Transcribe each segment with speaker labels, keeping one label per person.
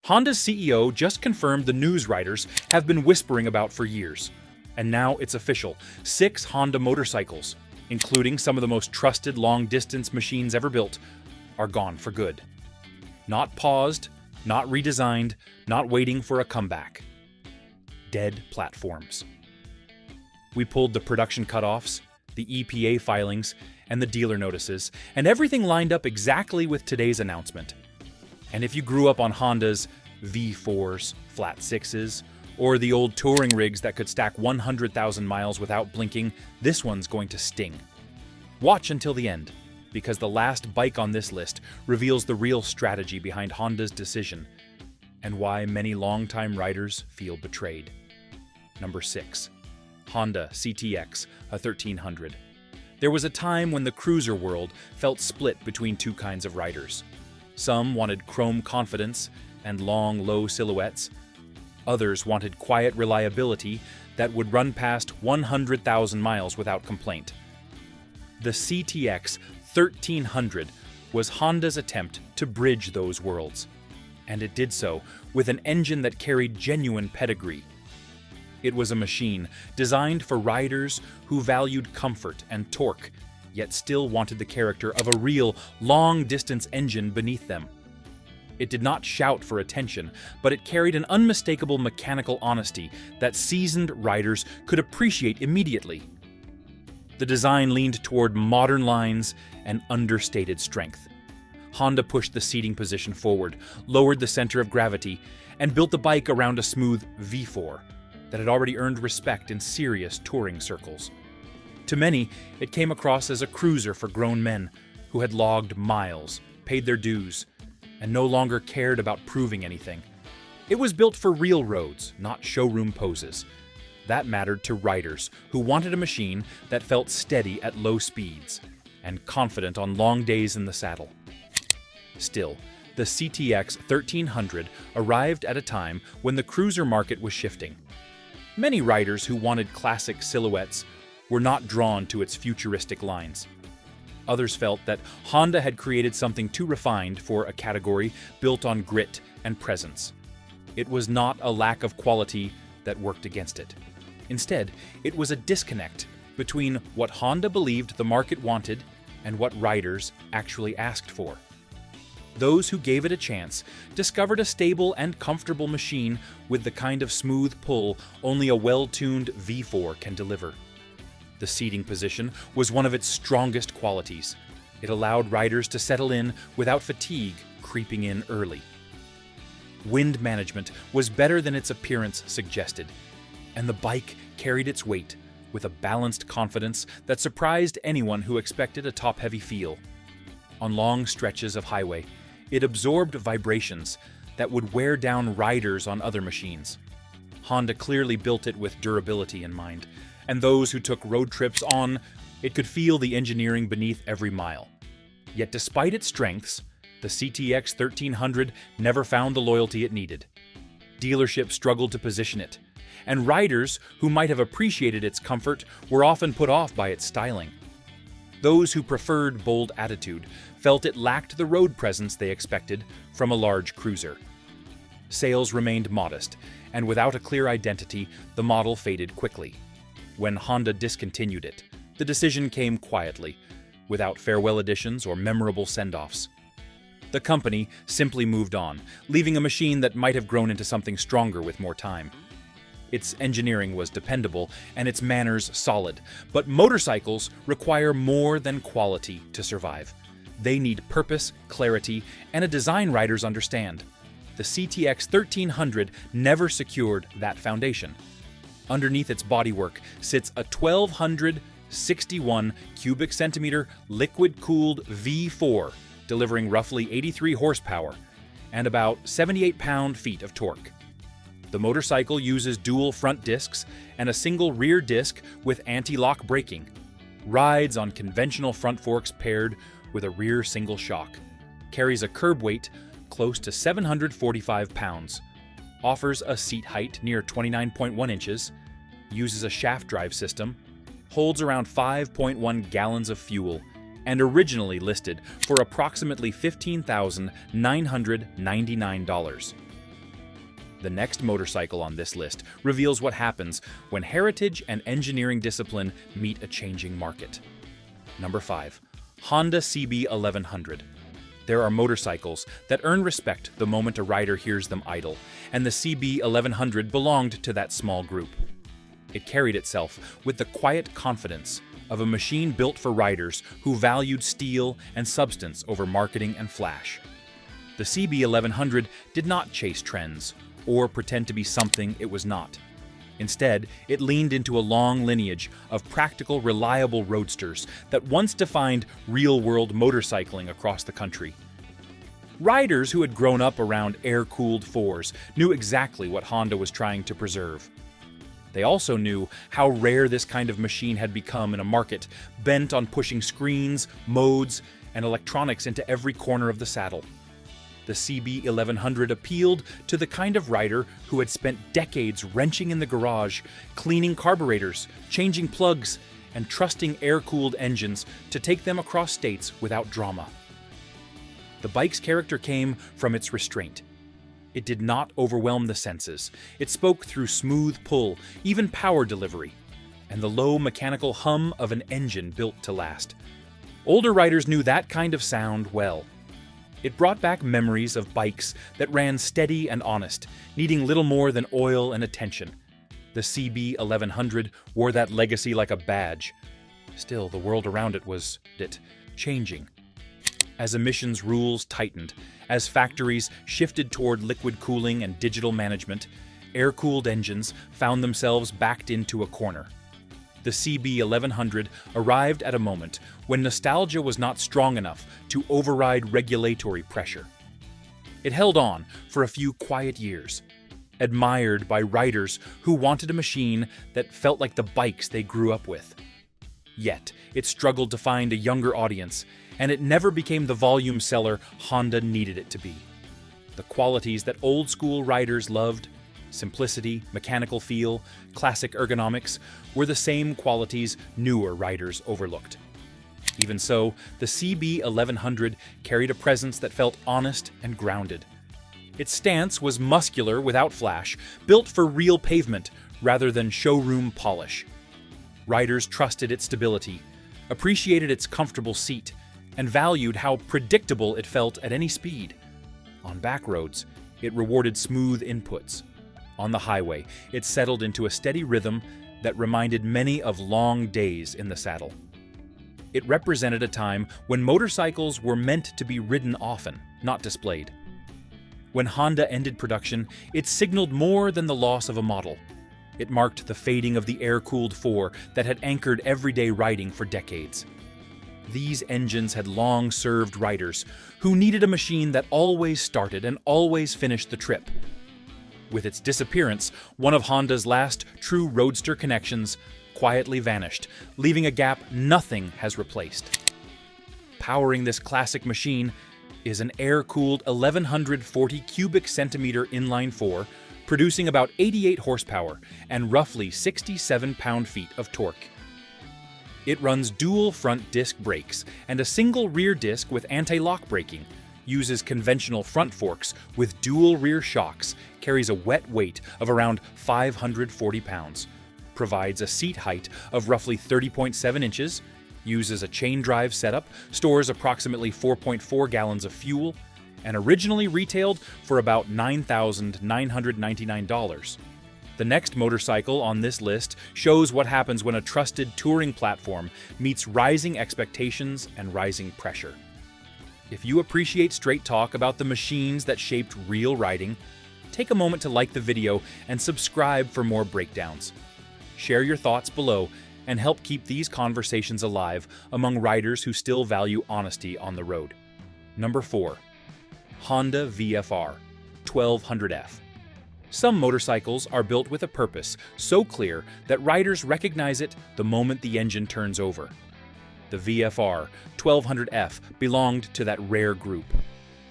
Speaker 1: Honda's CEO just confirmed the news writers have been whispering about for years. And now it's official. 6 Honda motorcycles, including some of the most trusted long-distance machines ever built, are gone for good. Not paused, not redesigned, not waiting for a comeback. Dead platforms. We pulled the production cutoffs, the EPA filings, and the dealer notices, and everything lined up exactly with today's announcement. And if you grew up on Honda's V4s, flat sixes, or the old touring rigs that could stack 100,000 miles without blinking, this one's going to sting. Watch until the end, because the last bike on this list reveals the real strategy behind Honda's decision and why many longtime riders feel betrayed. Number 6. Honda CTX, a 1300. There was a time when the cruiser world felt split between two kinds of riders. Some wanted chrome confidence and long, low silhouettes. Others wanted quiet reliability that would run past 100,000 miles without complaint. The CTX 1300 was Honda's attempt to bridge those worlds, and it did so with an engine that carried genuine pedigree. It was a machine designed for riders who valued comfort and torque, yet still wanted the character of a real, long-distance engine beneath them. It did not shout for attention, but it carried an unmistakable mechanical honesty that seasoned riders could appreciate immediately. The design leaned toward modern lines and understated strength. Honda pushed the seating position forward, lowered the center of gravity, and built the bike around a smooth V4 that had already earned respect in serious touring circles. To many, it came across as a cruiser for grown men who had logged miles, paid their dues, and no longer cared about proving anything. It was built for real roads, not showroom poses. That mattered to riders who wanted a machine that felt steady at low speeds and confident on long days in the saddle. Still, the CTX 1300 arrived at a time when the cruiser market was shifting. Many riders who wanted classic silhouettes were not drawn to its futuristic lines. Others felt that Honda had created something too refined for a category built on grit and presence. It was not a lack of quality that worked against it. Instead, it was a disconnect between what Honda believed the market wanted and what riders actually asked for. Those who gave it a chance discovered a stable and comfortable machine with the kind of smooth pull only a well-tuned V4 can deliver. The seating position was one of its strongest qualities. It allowed riders to settle in without fatigue creeping in early. Wind management was better than its appearance suggested, and the bike carried its weight with a balanced confidence that surprised anyone who expected a top-heavy feel. On long stretches of highway, it absorbed vibrations that would wear down riders on other machines. Honda clearly built it with durability in mind, and those who took road trips on it could feel the engineering beneath every mile. Yet despite its strengths, the CTX 1300 never found the loyalty it needed. Dealerships struggled to position it, and riders who might have appreciated its comfort were often put off by its styling. Those who preferred bold attitude felt it lacked the road presence they expected from a large cruiser. Sales remained modest, and without a clear identity, the model faded quickly. When Honda discontinued it, the decision came quietly, without farewell editions or memorable send-offs. The company simply moved on, leaving a machine that might have grown into something stronger with more time. Its engineering was dependable and its manners solid, but motorcycles require more than quality to survive. They need purpose, clarity, and a design riders understand. The CTX 1300 never secured that foundation. Underneath its bodywork sits a 1,261 cubic centimeter liquid-cooled V4, delivering roughly 83 horsepower and about 78 pound-feet of torque. The motorcycle uses dual front discs and a single rear disc with anti-lock braking, rides on conventional front forks paired with a rear single shock, carries a curb weight close to 745 pounds, offers a seat height near 29.1 inches, uses a shaft drive system, holds around 5.1 gallons of fuel, and originally listed for approximately $15,999. The next motorcycle on this list reveals what happens when heritage and engineering discipline meet a changing market. Number 5. Honda CB1100. There are motorcycles that earn respect the moment a rider hears them idle, and the CB1100 belonged to that small group. It carried itself with the quiet confidence of a machine built for riders who valued steel and substance over marketing and flash. The CB1100 did not chase trends or pretend to be something it was not. Instead, it leaned into a long lineage of practical, reliable roadsters that once defined real-world motorcycling across the country. Riders who had grown up around air-cooled fours knew exactly what Honda was trying to preserve. They also knew how rare this kind of machine had become in a market bent on pushing screens, modes, and electronics into every corner of the saddle. The CB1100 appealed to the kind of rider who had spent decades wrenching in the garage, cleaning carburetors, changing plugs, and trusting air-cooled engines to take them across states without drama. The bike's character came from its restraint. It did not overwhelm the senses. It spoke through smooth pull, even power delivery, and the low mechanical hum of an engine built to last. Older riders knew that kind of sound well. It brought back memories of bikes that ran steady and honest, needing little more than oil and attention. The CB1100 wore that legacy like a badge. Still, the world around it was changing. As emissions rules tightened, as factories shifted toward liquid cooling and digital management, air-cooled engines found themselves backed into a corner. The CB1100 arrived at a moment when nostalgia was not strong enough to override regulatory pressure. It held on for a few quiet years, admired by riders who wanted a machine that felt like the bikes they grew up with. Yet, it struggled to find a younger audience, and it never became the volume seller Honda needed it to be. The qualities that old-school riders loved, simplicity, mechanical feel, classic ergonomics, were the same qualities newer riders overlooked. Even so, the CB1100 carried a presence that felt honest and grounded. Its stance was muscular without flash, built for real pavement rather than showroom polish. Riders trusted its stability, appreciated its comfortable seat, and valued how predictable it felt at any speed. On back roads, it rewarded smooth inputs. On the highway, it settled into a steady rhythm that reminded many of long days in the saddle. It represented a time when motorcycles were meant to be ridden often, not displayed. When Honda ended production, it signaled more than the loss of a model. It marked the fading of the air-cooled four that had anchored everyday riding for decades. These engines had long served riders who needed a machine that always started and always finished the trip. With its disappearance, one of Honda's last true roadster connections quietly vanished, leaving a gap nothing has replaced. Powering this classic machine is an air-cooled 1140 cubic centimeter inline-4, producing about 88 horsepower and roughly 67 pound-feet of torque. It runs dual front disc brakes and a single rear disc with anti-lock braking, uses conventional front forks with dual rear shocks, carries a wet weight of around 540 pounds, provides a seat height of roughly 30.7 inches, uses a chain drive setup, stores approximately 4.4 gallons of fuel, and originally retailed for about $9,999. The next motorcycle on this list shows what happens when a trusted touring platform meets rising expectations and rising pressure. If you appreciate straight talk about the machines that shaped real riding, take a moment to like the video and subscribe for more breakdowns. Share your thoughts below and help keep these conversations alive among riders who still value honesty on the road. Number 4. Honda VFR 1200F. Some motorcycles are built with a purpose so clear that riders recognize it the moment the engine turns over. The VFR 1200F belonged to that rare group.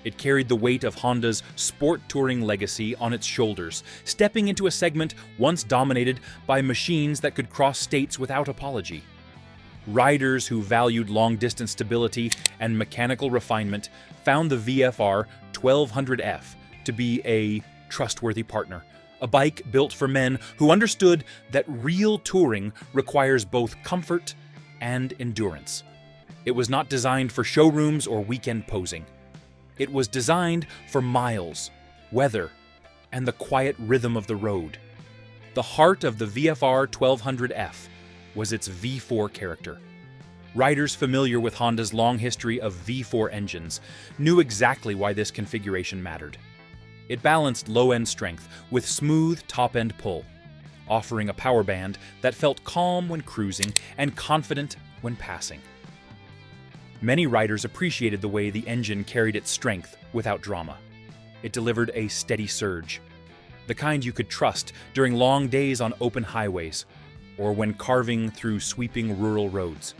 Speaker 1: It carried the weight of Honda's sport touring legacy on its shoulders, stepping into a segment once dominated by machines that could cross states without apology. Riders who valued long-distance stability and mechanical refinement found the VFR 1200F to be a trustworthy partner, a bike built for men who understood that real touring requires both comfort and endurance. It was not designed for showrooms or weekend posing. It was designed for miles, weather, and the quiet rhythm of the road. The heart of the VFR 1200F was its V4 character. Riders familiar with Honda's long history of V4 engines knew exactly why this configuration mattered. It balanced low-end strength with smooth top-end pull, offering a power band that felt calm when cruising and confident when passing. Many riders appreciated the way the engine carried its strength without drama. It delivered a steady surge, the kind you could trust during long days on open highways or when carving through sweeping rural roads.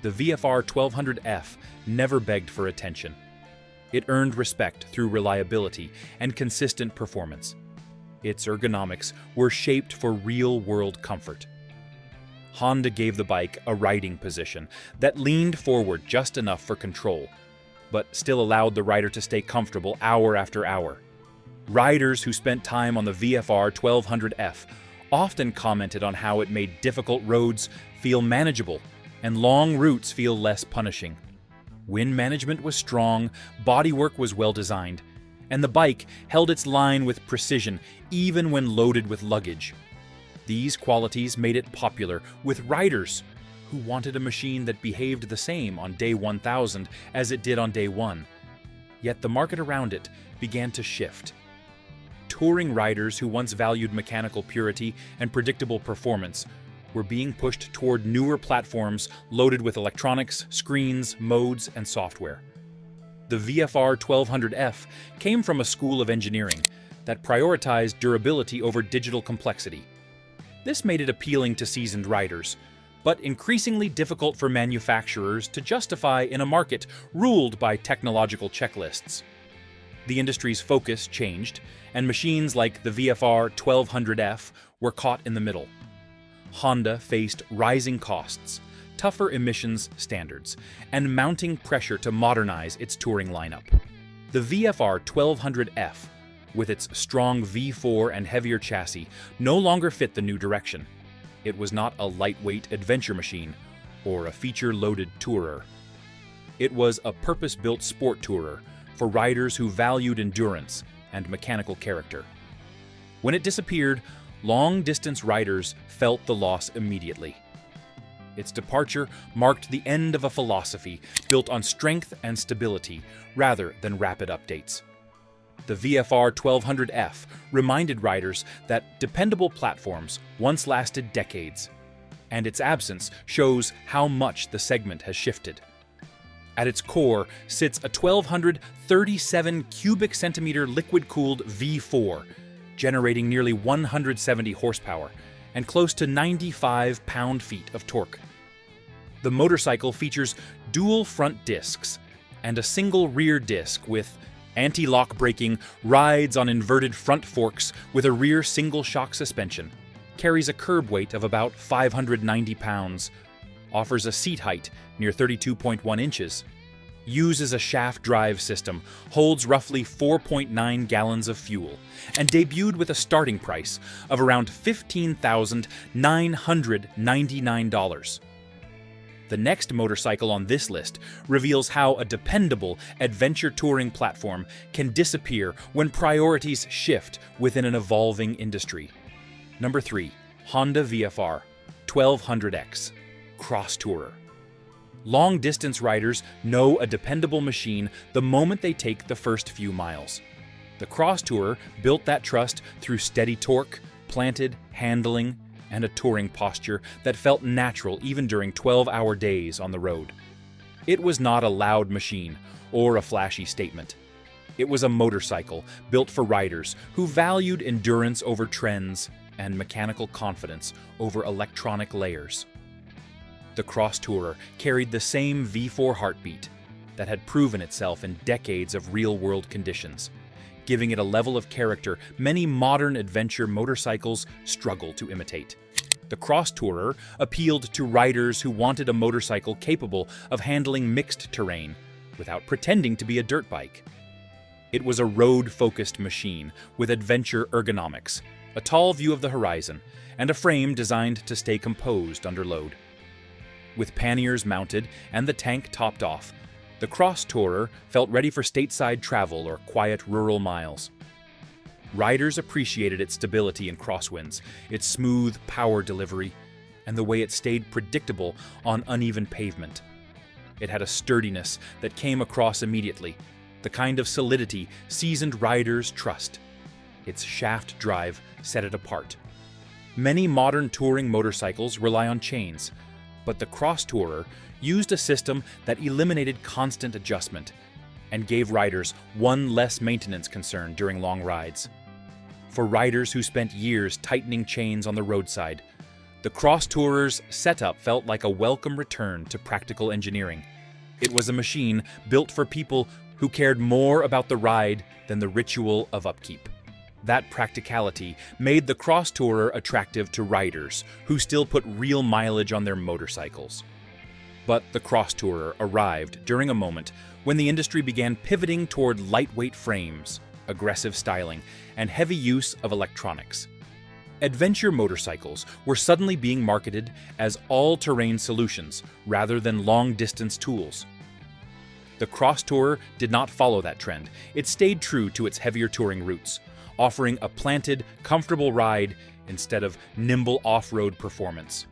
Speaker 1: The VFR 1200F never begged for attention. It earned respect through reliability and consistent performance. Its ergonomics were shaped for real-world comfort. Honda gave the bike a riding position that leaned forward just enough for control, but still allowed the rider to stay comfortable hour after hour. Riders who spent time on the VFR 1200F often commented on how it made difficult roads feel manageable and long routes feel less punishing. Wind management was strong, bodywork was well designed, and the bike held its line with precision even when loaded with luggage. These qualities made it popular with riders who wanted a machine that behaved the same on day 1000 as it did on day 1. Yet the market around it began to shift. Touring riders who once valued mechanical purity and predictable performance were being pushed toward newer platforms loaded with electronics, screens, modes, and software. The VFR 1200F came from a school of engineering that prioritized durability over digital complexity. This made it appealing to seasoned riders, but increasingly difficult for manufacturers to justify in a market ruled by technological checklists. The industry's focus changed, and machines like the VFR 1200F were caught in the middle. Honda faced rising costs, tougher emissions standards, and mounting pressure to modernize its touring lineup. The VFR 1200F, with its strong V4 and heavier chassis, no longer fit the new direction. It was not a lightweight adventure machine or a feature-loaded tourer. It was a purpose-built sport tourer for riders who valued endurance and mechanical character. When it disappeared, long-distance riders felt the loss immediately. Its departure marked the end of a philosophy built on strength and stability rather than rapid updates. The VFR 1200F reminded riders that dependable platforms once lasted decades, and its absence shows how much the segment has shifted. At its core sits a 1,237 cubic centimeter liquid-cooled V4, generating nearly 170 horsepower and close to 95 pound-feet of torque. The motorcycle features dual front discs and a single rear disc with anti-lock braking, rides on inverted front forks with a rear single-shock suspension, carries a curb weight of about 590 pounds, offers a seat height near 32.1 inches, uses a shaft drive system, holds roughly 4.9 gallons of fuel, and debuted with a starting price of around $15,999. The next motorcycle on this list reveals how a dependable adventure touring platform can disappear when priorities shift within an evolving industry. Number 3. Honda VFR 1200X Crosstourer. Long-distance riders know a dependable machine the moment they take the first few miles. The Crosstourer built that trust through steady torque, planted handling, and a touring posture that felt natural even during 12-hour days on the road. It was not a loud machine or a flashy statement. It was a motorcycle built for riders who valued endurance over trends and mechanical confidence over electronic layers. The Crosstourer carried the same V4 heartbeat that had proven itself in decades of real-world conditions, giving it a level of character many modern adventure motorcycles struggle to imitate. The Crosstourer appealed to riders who wanted a motorcycle capable of handling mixed terrain without pretending to be a dirt bike. It was a road-focused machine with adventure ergonomics, a tall view of the horizon, and a frame designed to stay composed under load. With panniers mounted and the tank topped off, the Crosstourer felt ready for stateside travel or quiet rural miles. Riders appreciated its stability in crosswinds, its smooth power delivery, and the way it stayed predictable on uneven pavement. It had a sturdiness that came across immediately, the kind of solidity seasoned riders trust. Its shaft drive set it apart. Many modern touring motorcycles rely on chains, but the Crosstourer used a system that eliminated constant adjustment and gave riders one less maintenance concern during long rides. For riders who spent years tightening chains on the roadside, the Crosstourer's setup felt like a welcome return to practical engineering. It was a machine built for people who cared more about the ride than the ritual of upkeep. That practicality made the Crosstourer attractive to riders who still put real mileage on their motorcycles. But the Crosstourer arrived during a moment when the industry began pivoting toward lightweight frames, aggressive styling, and heavy use of electronics. Adventure motorcycles were suddenly being marketed as all-terrain solutions rather than long-distance tools. The Crosstourer did not follow that trend. It stayed true to its heavier touring roots, offering a planted, comfortable ride instead of nimble off-road performance.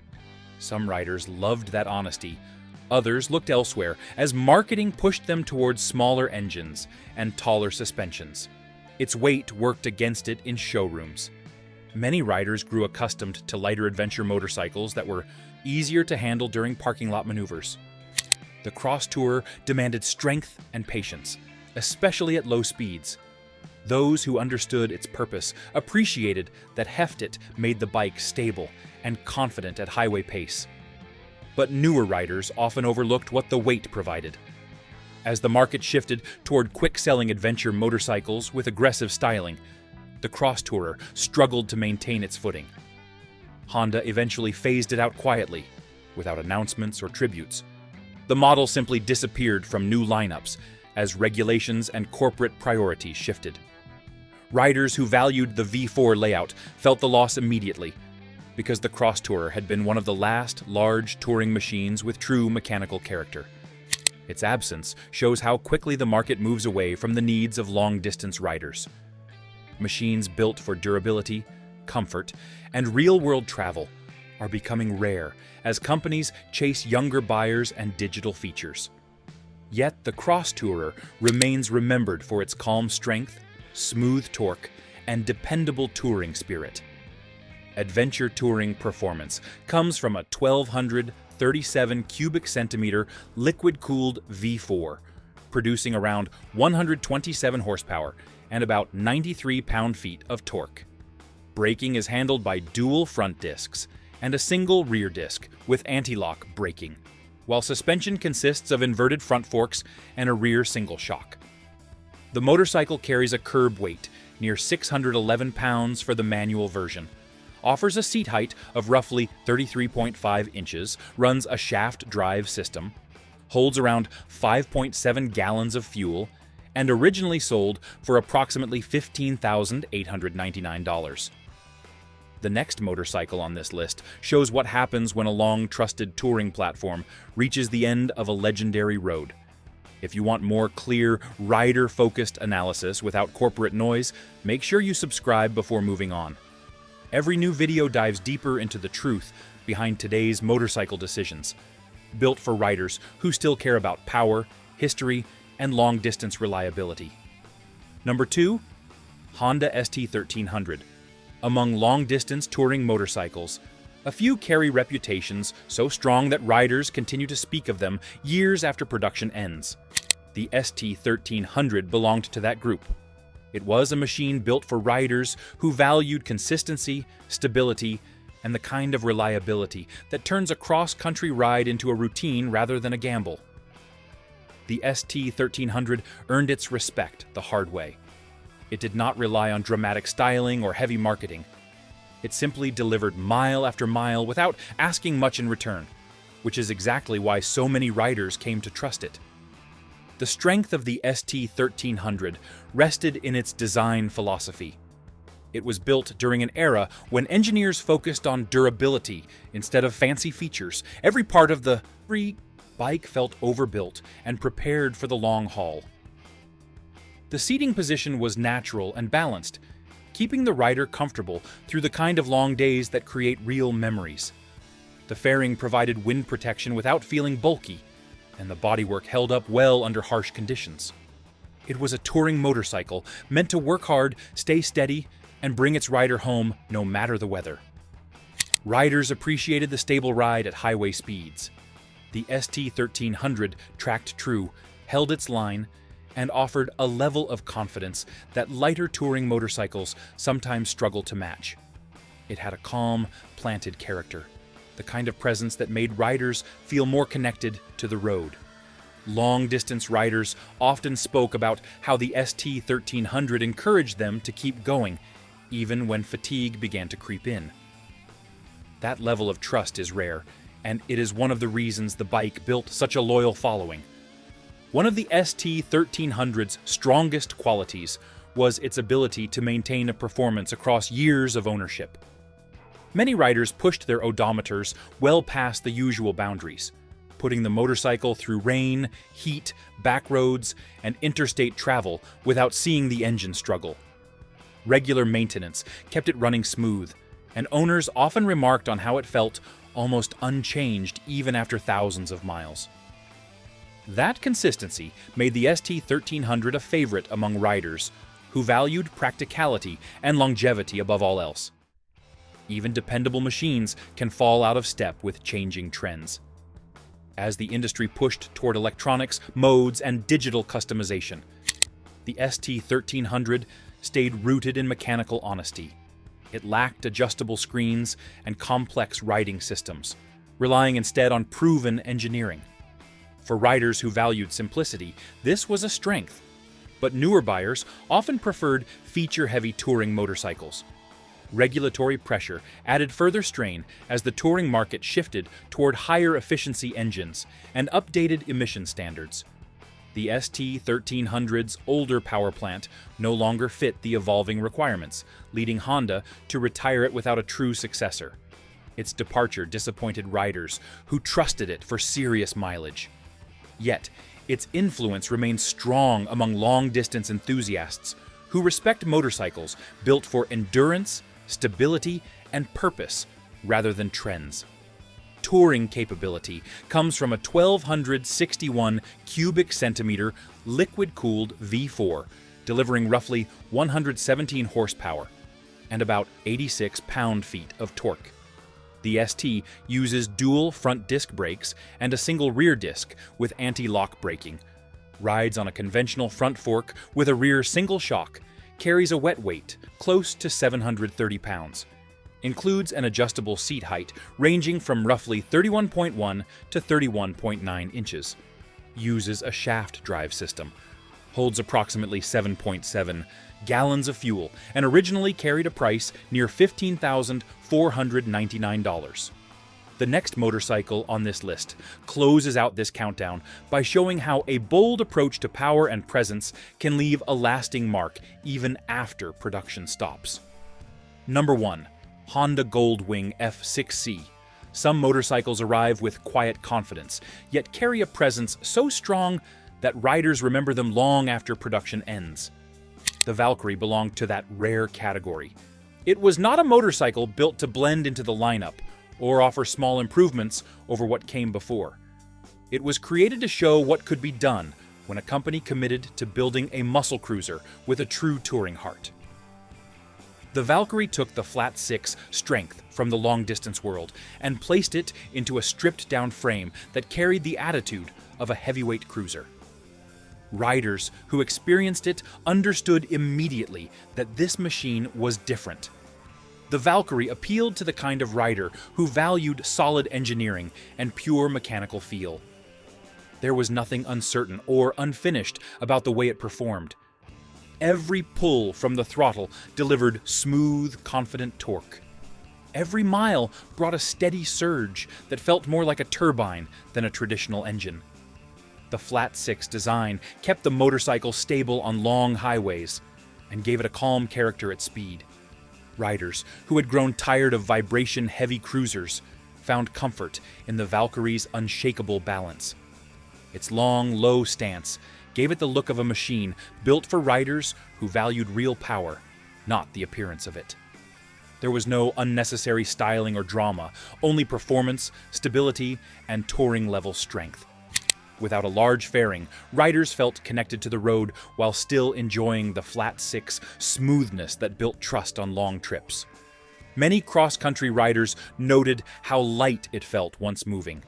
Speaker 1: Some riders loved that honesty. Others looked elsewhere as marketing pushed them towards smaller engines and taller suspensions. Its weight worked against it in showrooms. Many riders grew accustomed to lighter adventure motorcycles that were easier to handle during parking lot maneuvers. The Crosstourer demanded strength and patience, especially at low speeds. Those who understood its purpose appreciated that heft made the bike stable and confident at highway pace. But newer riders often overlooked what the weight provided. As the market shifted toward quick-selling adventure motorcycles with aggressive styling, the Crosstourer struggled to maintain its footing. Honda eventually phased it out quietly, without announcements or tributes. The model simply disappeared from new lineups as regulations and corporate priorities shifted. Riders who valued the V4 layout felt the loss immediately, because the Crosstourer had been one of the last large touring machines with true mechanical character. Its absence shows how quickly the market moves away from the needs of long-distance riders. Machines built for durability, comfort, and real-world travel are becoming rare as companies chase younger buyers and digital features. Yet the Crosstourer remains remembered for its calm strength, smooth torque, and dependable touring spirit. Adventure touring performance comes from a 1,237 cubic centimeter liquid-cooled V4, producing around 127 horsepower and about 93 pound-feet of torque. Braking is handled by dual front discs and a single rear disc with anti-lock braking, while suspension consists of inverted front forks and a rear single shock. The motorcycle carries a curb weight near 611 pounds for the manual version, offers a seat height of roughly 33.5 inches, runs a shaft drive system, holds around 5.7 gallons of fuel, and originally sold for approximately $15,899. The next motorcycle on this list shows what happens when a long-trusted touring platform reaches the end of a legendary road. If you want more clear, rider-focused analysis without corporate noise, make sure you subscribe before moving on. Every new video dives deeper into the truth behind today's motorcycle decisions, built for riders who still care about power, history, and long-distance reliability. Number 2, Honda ST1300. Among long-distance touring motorcycles, a few carry reputations so strong that riders continue to speak of them years after production ends. The ST1300 belonged to that group. It was a machine built for riders who valued consistency, stability, and the kind of reliability that turns a cross-country ride into a routine rather than a gamble. The ST1300 earned its respect the hard way. It did not rely on dramatic styling or heavy marketing. It simply delivered mile after mile without asking much in return, which is exactly why so many riders came to trust it. The strength of the �ＳT-1300 rested in its design philosophy. It was built during an era when engineers focused on durability instead of fancy features. Every part of the bike felt overbuilt and prepared for the long haul. The seating position was natural and balanced, keeping the rider comfortable through the kind of long days that create real memories. The fairing provided wind protection without feeling bulky, and the bodywork held up well under harsh conditions. It was a touring motorcycle meant to work hard, stay steady, and bring its rider home no matter the weather. Riders appreciated the stable ride at highway speeds. The �ＳT-1300 tracked true, held its line, and offered a level of confidence that lighter touring motorcycles sometimes struggle to match. It had a calm, planted character, the kind of presence that made riders feel more connected to the road. Long-distance riders often spoke about how the �ＳT-1300 encouraged them to keep going, even when fatigue began to creep in. That level of trust is rare, and it is one of the reasons the bike built such a loyal following. One of the �ＳT-1300's strongest qualities was its ability to maintain a performance across years of ownership. Many riders pushed their odometers well past the usual boundaries, putting the motorcycle through rain, heat, back roads, and interstate travel without seeing the engine struggle. Regular maintenance kept it running smooth, and owners often remarked on how it felt almost unchanged even after thousands of miles. That consistency made the �ＳT-1300 a favorite among riders who valued practicality and longevity above all else. Even dependable machines can fall out of step with changing trends. As the industry pushed toward electronics, modes, and digital customization, the �ＳT-1300 stayed rooted in mechanical honesty. It lacked adjustable screens and complex riding systems, relying instead on proven engineering. For riders who valued simplicity, this was a strength, but newer buyers often preferred feature-heavy touring motorcycles. Regulatory pressure added further strain as the touring market shifted toward higher efficiency engines and updated emission standards. The �ＳT-1300's older power plant no longer fit the evolving requirements, leading Honda to retire it without a true successor. Its departure disappointed riders who trusted it for serious mileage. Yet, its influence remains strong among long-distance enthusiasts who respect motorcycles built for endurance, stability, and purpose rather than trends. Touring capability comes from a 1,261 cubic centimeter liquid-cooled V4, delivering roughly 117 horsepower and about 86 pound-feet of torque. The ST uses dual front disc brakes and a single rear disc with anti-lock braking, rides on a conventional front fork with a rear single shock, carries a wet weight close to 730 pounds, includes an adjustable seat height ranging from roughly 31.1 to 31.9 inches, uses a shaft drive system, holds approximately 7.7 gallons of fuel, and originally carried a price near $15,499. The next motorcycle on this list closes out this countdown by showing how a bold approach to power and presence can leave a lasting mark even after production stops. Number 1. Honda Gold Wing F6C. Some motorcycles arrive with quiet confidence, yet carry a presence so strong that riders remember them long after production ends. The Valkyrie belonged to that rare category. It was not a motorcycle built to blend into the lineup or offer small improvements over what came before. It was created to show what could be done when a company committed to building a muscle cruiser with a true touring heart. The Valkyrie took the flat six strength from the long-distance world and placed it into a stripped-down frame that carried the attitude of a heavyweight cruiser. Riders who experienced it understood immediately that this machine was different. The Valkyrie appealed to the kind of rider who valued solid engineering and pure mechanical feel. There was nothing uncertain or unfinished about the way it performed. Every pull from the throttle delivered smooth, confident torque. Every mile brought a steady surge that felt more like a turbine than a traditional engine. The flat six design kept the motorcycle stable on long highways and gave it a calm character at speed. Riders who had grown tired of vibration-heavy cruisers found comfort in the Valkyrie's unshakable balance. Its long, low stance gave it the look of a machine built for riders who valued real power, not the appearance of it. There was no unnecessary styling or drama, only performance, stability, and touring-level strength. Without a large fairing, riders felt connected to the road while still enjoying the flat six smoothness that built trust on long trips. Many cross-country riders noted how light it felt once moving.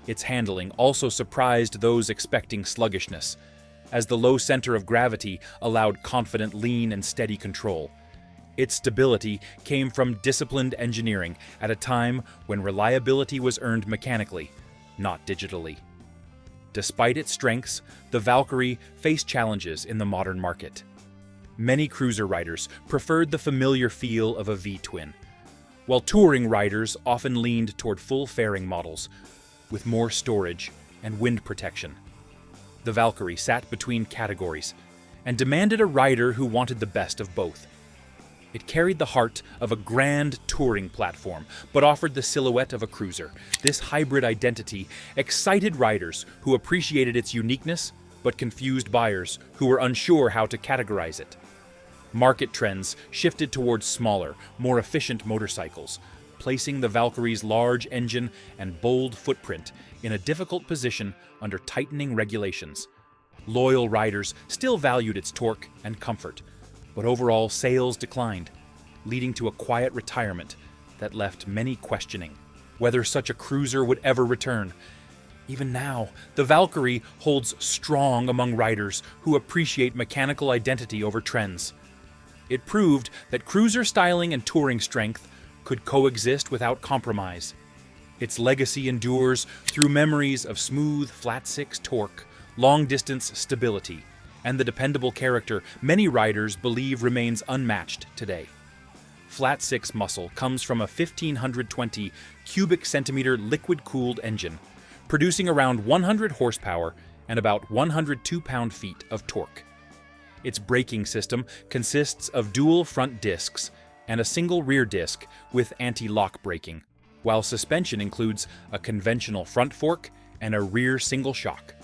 Speaker 1: Its handling also surprised those expecting sluggishness, as the low center of gravity allowed confident lean and steady control. Its stability came from disciplined engineering at a time when reliability was earned mechanically, not digitally. Despite its strengths, the Valkyrie faced challenges in the modern market. Many cruiser riders preferred the familiar feel of a V-twin, while touring riders often leaned toward full fairing models, with more storage and wind protection. The Valkyrie sat between categories and demanded a rider who wanted the best of both. It carried the heart of a grand touring platform, but offered the silhouette of a cruiser. This hybrid identity excited riders who appreciated its uniqueness, but confused buyers who were unsure how to categorize it. Market trends shifted towards smaller, more efficient motorcycles, placing the Valkyrie's large engine and bold footprint in a difficult position under tightening regulations. Loyal riders still valued its torque and comfort, but overall sales declined, leading to a quiet retirement that left many questioning whether such a cruiser would ever return. Even now, the Valkyrie holds strong among riders who appreciate mechanical identity over trends. It proved that cruiser styling and touring strength could coexist without compromise. Its legacy endures through memories of smooth, flat-six torque, long-distance stability, and the dependable character many riders believe remains unmatched today. Flat six muscle comes from a 1,520 cubic centimeter liquid-cooled engine, producing around 100 horsepower and about 102 pound-feet of torque. Its braking system consists of dual front discs and a single rear disc with anti-lock braking, while suspension includes a conventional front fork and a rear single shock.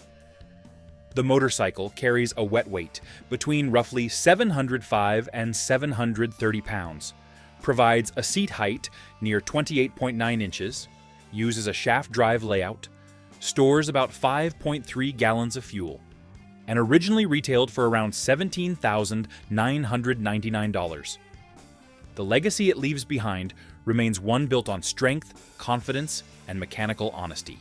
Speaker 1: The motorcycle carries a wet weight between roughly 705 and 730 pounds, provides a seat height near 28.9 inches, uses a shaft drive layout, stores about 5.3 gallons of fuel, and originally retailed for around $17,999. The legacy it leaves behind remains one built on strength, confidence, and mechanical honesty.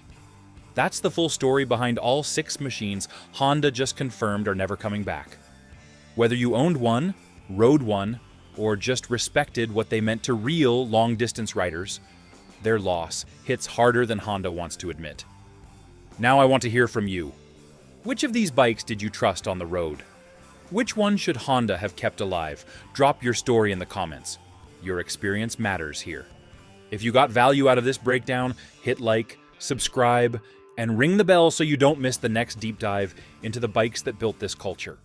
Speaker 1: That's the full story behind all 6 machines Honda just confirmed are never coming back. Whether you owned one, rode one, or just respected what they meant to real long-distance riders, their loss hits harder than Honda wants to admit. Now I want to hear from you. Which of these bikes did you trust on the road? Which one should Honda have kept alive? Drop your story in the comments. Your experience matters here. If you got value out of this breakdown, hit like, subscribe, and ring the bell so you don't miss the next deep dive into the bikes that built this culture.